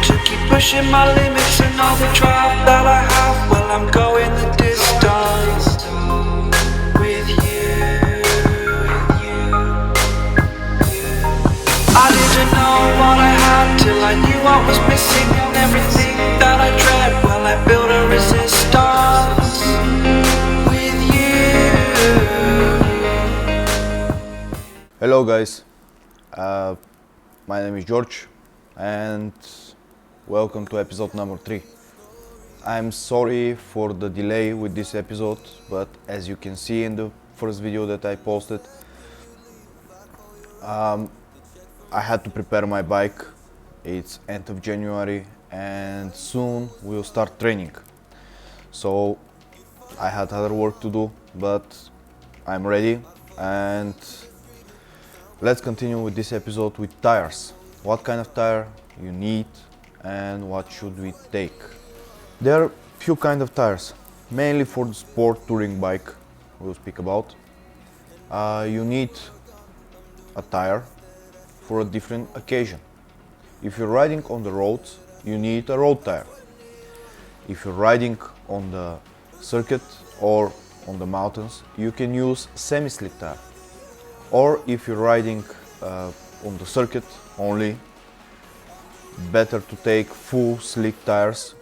to keep pushing my limits and all the drive that I have. Well, I'm going the distance with you. I didn't know what I had till I knew what was missing, and everything that I dread, well, I built a resistance with you. Hello guys, my name is George and welcome to episode number 3. I'm sorry for the delay with this episode, but as you can see in the first video that I posted, I had to prepare my bike. It's end of January and soon we'll start training. So I had other work to do, but I'm ready, and let's continue with this episode with tires. What kind of tire you need and what should we take? There are few kind of tires, mainly for the sport touring bike we'll speak about. You need a tire for a different occasion. If you're riding on the roads, you need a road tire. If you're riding on the circuit or on the mountains, you can use semi-slick tire. Or if you're riding on the circuit only, better to take full slick tires,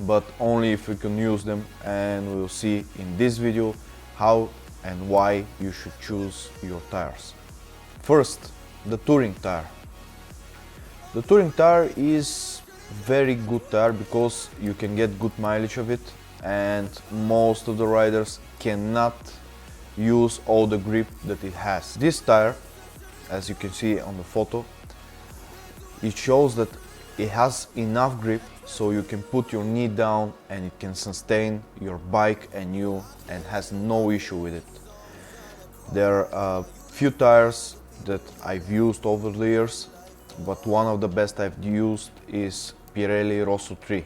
but only if you can use them, and we'll see in this video how and why you should choose your tires. First, the touring tire. The touring tire is very good tire because you can get good mileage of it, and most of the riders cannot use all the grip that it has. This tire, as you can see on the photo, it shows that it has enough grip so you can put your knee down and it can sustain your bike and you, and has no issue with it. There are a few tires that I've used over the years, but one of the best I've used is Pirelli Rosso 3.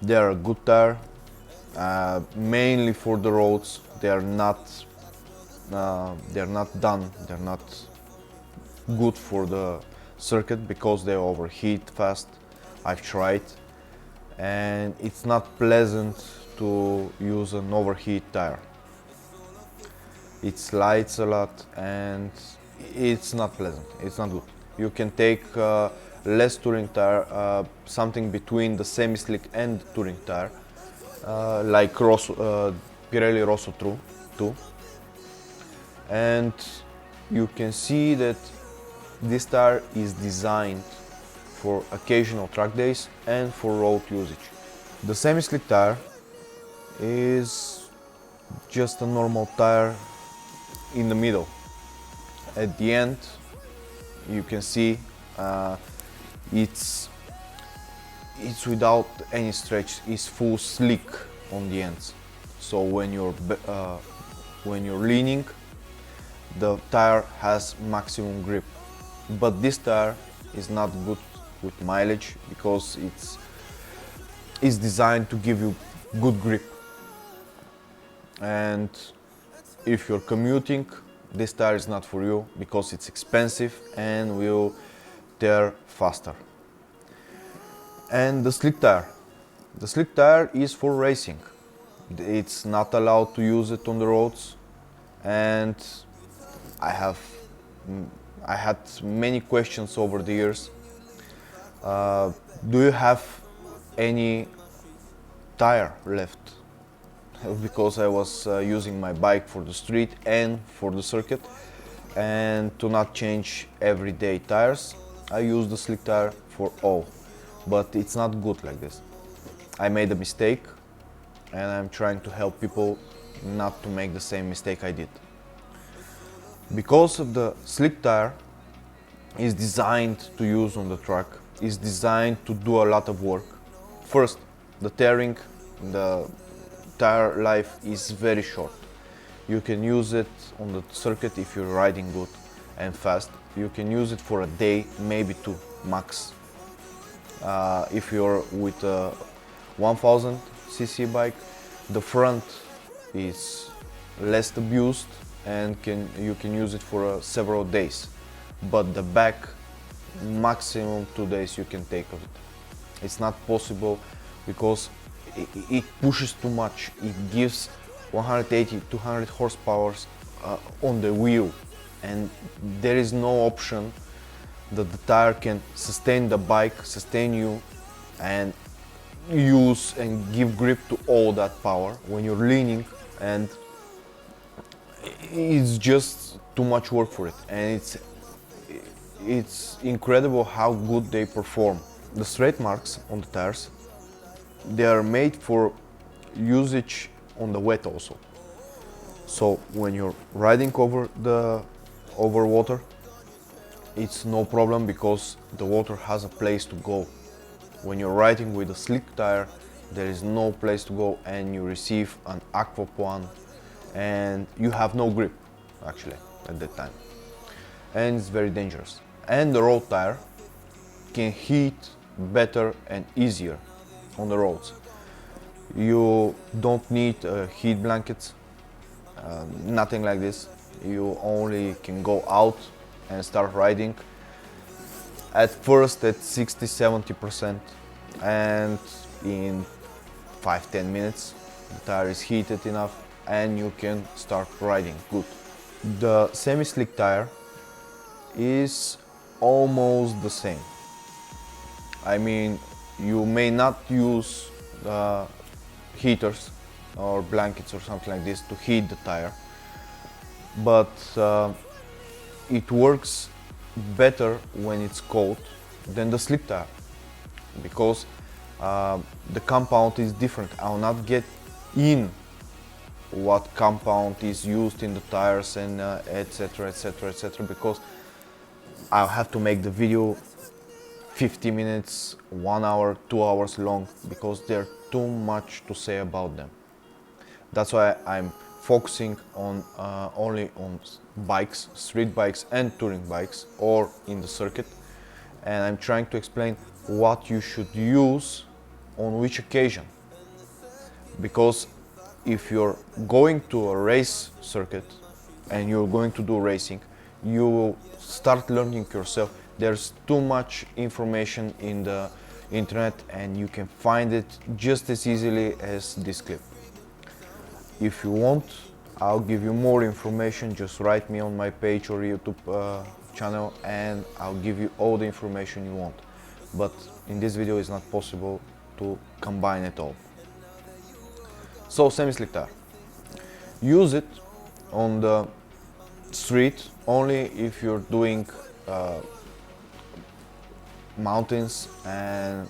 They are a good tire, mainly for the roads. They're not good for the circuit because they overheat fast. I've tried, and it's not pleasant to use an overheat tire. It slides a lot and it's not pleasant, it's not good. You can take less touring tire, something between the semi-slick and touring tire, like Pirelli Rosso 2, and you can see that this tire is designed for occasional track days and for road usage. The semi-slick tire is just a normal tire in the middle. At the end you can see it's without any stretch, it's full slick on the ends. So when you're leaning, the tire has maximum grip. But this tire is not good with mileage because it's designed to give you good grip. And if you're commuting, this tire is not for you because it's expensive and will tear faster. And the slick tire. The slick tire is for racing. It's not allowed to use it on the roads, and I had many questions over the years. Do you have any tire left? Because I was using my bike for the street and for the circuit, and to not change everyday tires, I use the slick tire for all. But it's not good like this. I made a mistake and I'm trying to help people not to make the same mistake I did. Because of the slick tire is designed to use on the track, is designed to do a lot of work. First, the tearing, the tire life is very short. You can use it on the circuit if you're riding good and fast. You can use it for a day, maybe 2 max. If you're with a 1000 cc bike, the front is less abused and you can use it for several days, but the back maximum 2 days you can take of it. It's not possible because it pushes too much. It gives 180 200 horsepower on the wheel, and there is no option that the tire can sustain the bike, sustain you, and use and give grip to all that power when you're leaning, and it's just too much work for it, and it's incredible how good they perform. The straight marks on the tires, they are made for usage on the wet also. So when you're riding over water, it's no problem because the water has a place to go. When you're riding with a slick tire, there is no place to go, and you receive an aquaplane, and you have no grip actually at that time, and it's very dangerous. And the road tire can heat better and easier on the roads. You don't need heat blankets, nothing like this. You only can go out and start riding at first at 60-70%, and in 5-10 minutes the tire is heated enough and you can start riding good. The semi-slick tire is almost the same. I mean, you may not use heaters or blankets or something like this to heat the tire, but it works better when it's cold than the slick tire, because the compound is different. I will not get in what compound is used in the tires and etc, etc, etc, because I'll have to make the video 50 minutes, 1 hour, 2 hours long, because there's too much to say about them. That's why I'm focusing on only on bikes, street bikes and touring bikes, or in the circuit, and I'm trying to explain what you should use on which occasion. Because if you're going to a race circuit and you're going to do racing, you will start learning yourself. There's too much information in the internet and you can find it just as easily as this clip. If you want, I'll give you more information. Just write me on my page or YouTube channel and I'll give you all the information you want. But in this video it's not possible to combine it all. So semi-slick tire. Use it on the street only if you're doing mountains and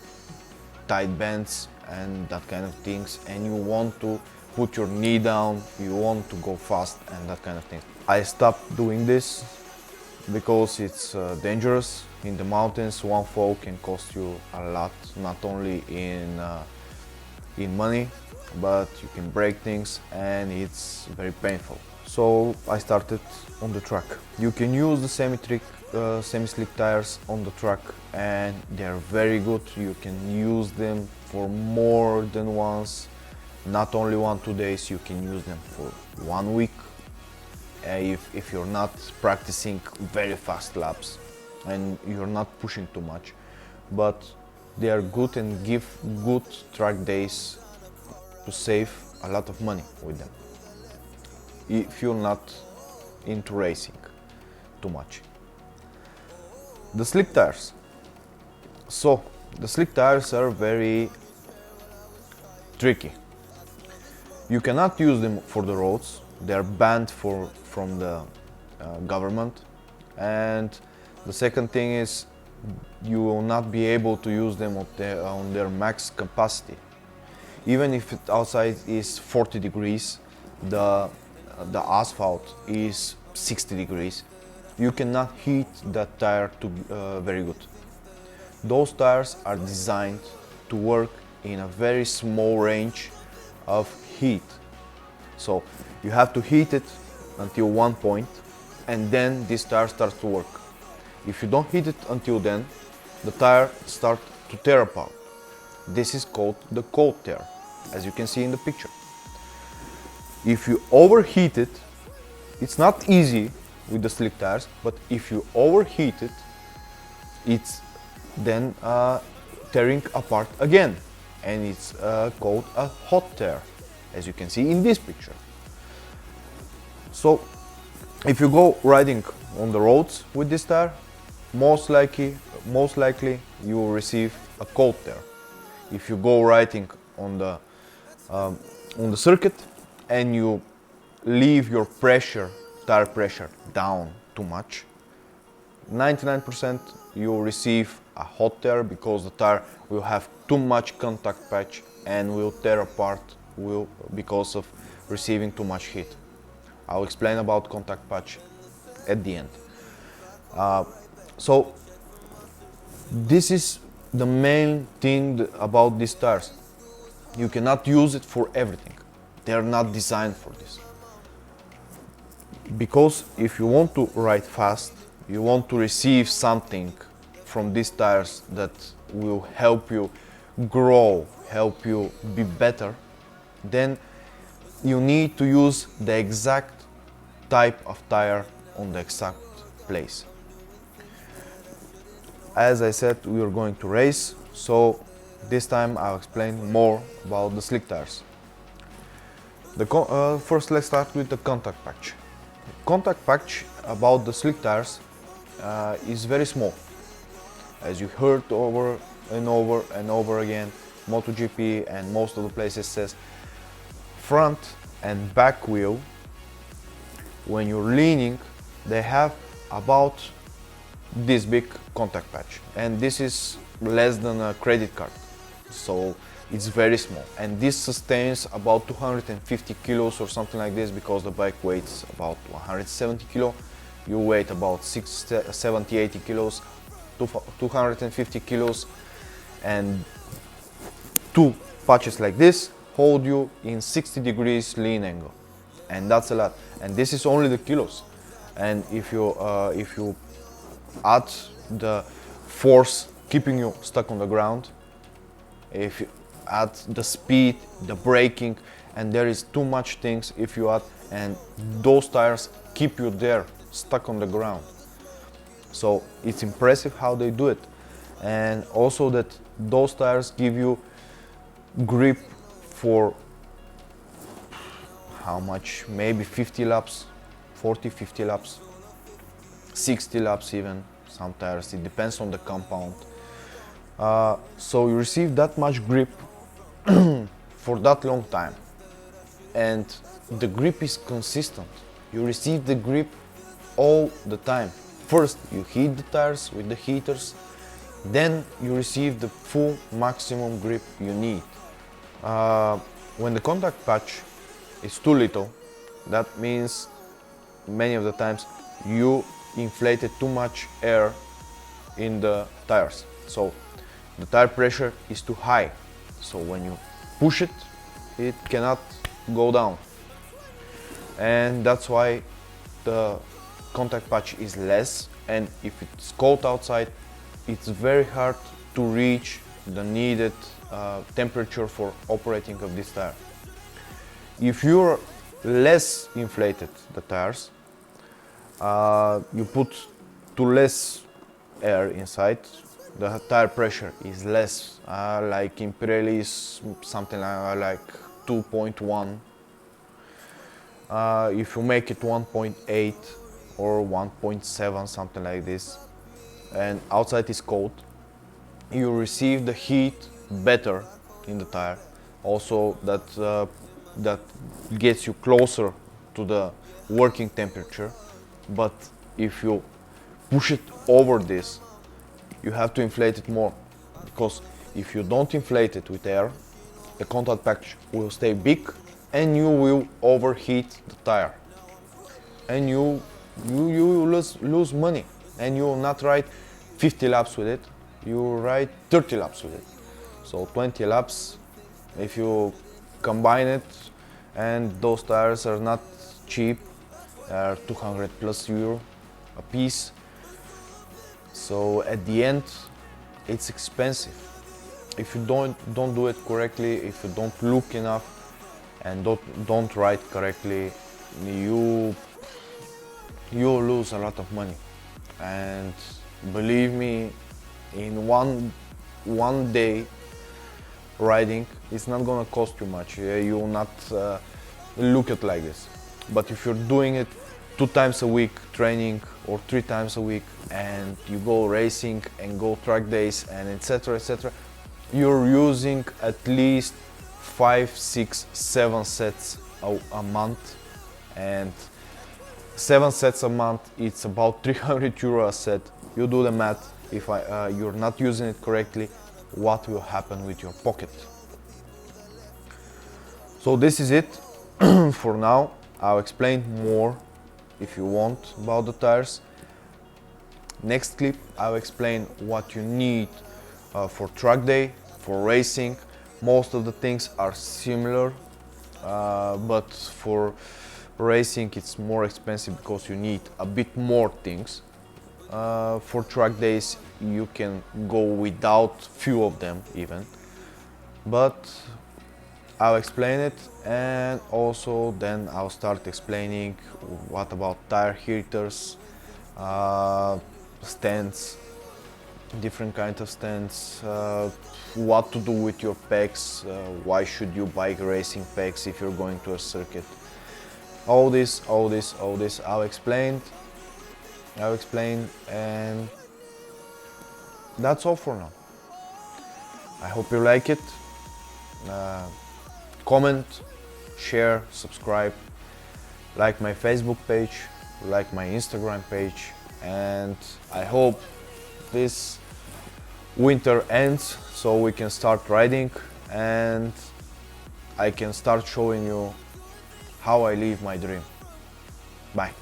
tight bends and that kind of things, and you want to put your knee down, you want to go fast and that kind of thing. I stopped doing this because it's dangerous. In the mountains, one fall can cost you a lot, not only in money, but you can break things and it's very painful. So I started on the track. You can use the semi-slick tires on the track and they're very good. You can use them for more than once, not only 1-2 days. You can use them for 1 week if you're not practicing very fast laps and you're not pushing too much, but they are good and give good track days to save a lot of money with them if you're not into racing too much. The slick tires. So the slick tires are very tricky. You cannot use them for the roads. They are banned from the government. And the second thing is you will not be able to use them on their max capacity. Even if it outside is 40 degrees, the asphalt is 60 degrees, you cannot heat that tire very good. Those tires are designed to work in a very small range of heat. So you have to heat it until one point and then this tire starts to work. If you don't heat it until then, the tire starts to tear apart. This is called the cold tear, as you can see in the picture. If you overheat it, it's not easy with the slick tires, but if you overheat it, it's then tearing apart again, and it's called a hot tear, as you can see in this picture. So if you go riding on the roads with this tire, most likely you will receive a cold tear. If you go riding on the circuit and you leave your tire pressure down too much, 99% you will receive a hot tear, because the tire will have too much contact patch and will tear apart because of receiving too much heat. I'll explain about contact patch at the end. So this is the main thing about these tires. You cannot use it for everything. They are not designed for this. Because if you want to ride fast, you want to receive something from these tires that will help you grow, help you be better, then you need to use the exact type of tire on the exact place. As I said, we are going to race, so this time I'll explain more about the slick tires. First, let's start with the contact patch. Contact patch about the slick tires is very small. As you heard over and over and over again, MotoGP and most of the places says front and back wheel, when you're leaning, they have about this big contact patch, and this is less than a credit card, so it's very small, and this sustains about 250 kilos or something like this, because the bike weighs about 170 kilo, you weight about 70-80 kilos, 250 kilos, and two patches like this hold you in 60 degrees lean angle, and that's a lot. And this is only the kilos, and if you add the force keeping you stuck on the ground, if you add the speed, the braking, and there is too much things if you add, and those tires keep you there stuck on the ground. So it's impressive how they do it, and also that those tires give you grip for how much, maybe 50 laps, 40-50 laps, 60 laps even, some tires, it depends on the compound. So you receive that much grip for that long time, and the grip is consistent. You receive the grip all the time. First you heat the tires with the heaters, then you receive the full maximum grip you need. When the contact patch is too little, that means many of the times you inflated too much air in the tires, so the tire pressure is too high, so when you push it, it cannot go down, and that's why the contact patch is less, and if it's cold outside, it's very hard to reach the needed temperature for operating of this tire. If you're less inflated the tires, you put too less air inside, the tire pressure is less, like in Pirelli is something like 2.1. If you make it 1.8 or 1.7, something like this, and outside is cold, you receive the heat better in the tire. Also that gets you closer to the working temperature. But if you push it over this, you have to inflate it more, because if you don't inflate it with air, the contact patch will stay big and you will overheat the tire, and you will lose money, and you will not ride 50 laps with it, you will ride 30 laps with it. So 20 laps if you combine it, and those tires are not cheap, they are 200 plus euro a piece. So at the end it's expensive. If you don't do it correctly, if you don't look enough and don't ride correctly, you lose a lot of money. And believe me, in one day riding, it's not gonna cost you much. You will not look at like this. But if you're doing it 2 times a week training or 3 times a week, and you go racing and go track days and etc, etc, you're using at least 5, 6, 7 sets a month, and 7 sets a month, it's about 300 euro a set. You do the math. If you're not using it correctly, what will happen with your pocket? So this is it for now. I'll explain more if you want about the tires. Next clip I'll explain what you need for track day, for racing. Most of the things are similar, but for racing it's more expensive because you need a bit more things. For track days you can go without few of them even, but I'll explain it, and also then I'll start explaining what about tire heaters, stands, different kinds of stands, what to do with your packs, why should you buy racing packs if you're going to a circuit. All this I'll explain, and that's all for now. I hope you like it. Comment, share, subscribe, like my Facebook page, like my Instagram page, and I hope this winter ends so we can start riding and I can start showing you how I live my dream. Bye.